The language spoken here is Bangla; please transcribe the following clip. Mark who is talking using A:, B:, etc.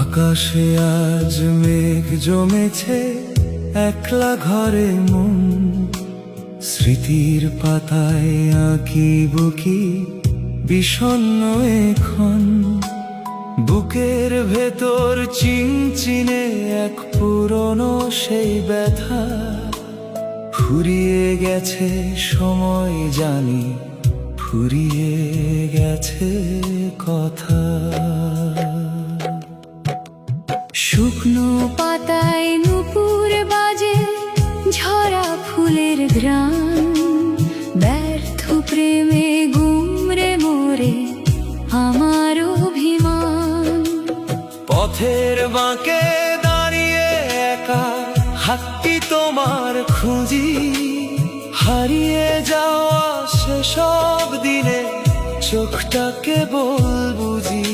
A: আকাশে আজ মেঘ জমেছে, একলা ঘরে মন। স্মৃতির পাতায় আঁকি বুকি বিষণ্ণ এখন। বুকের ভেতর চিনচিনে এক পুরনো সেই ব্যথা। ফুরিয়ে গেছে সময় জানি, ফুরিয়ে গেছে কথা।
B: শুকনো পাতায় নূপুর বাজে, ঝরা ফুলের ঘ্রাণ। ব্যর্থ প্রেমে গুমরে মোরে আমার অভিমান।
A: পথের বাঁকে দাঁড়িয়ে একা হাতটি তোমার খুঁজি। হারিয়ে যাওয়া সেসব দিনে চোখটা কেবল বুঝি।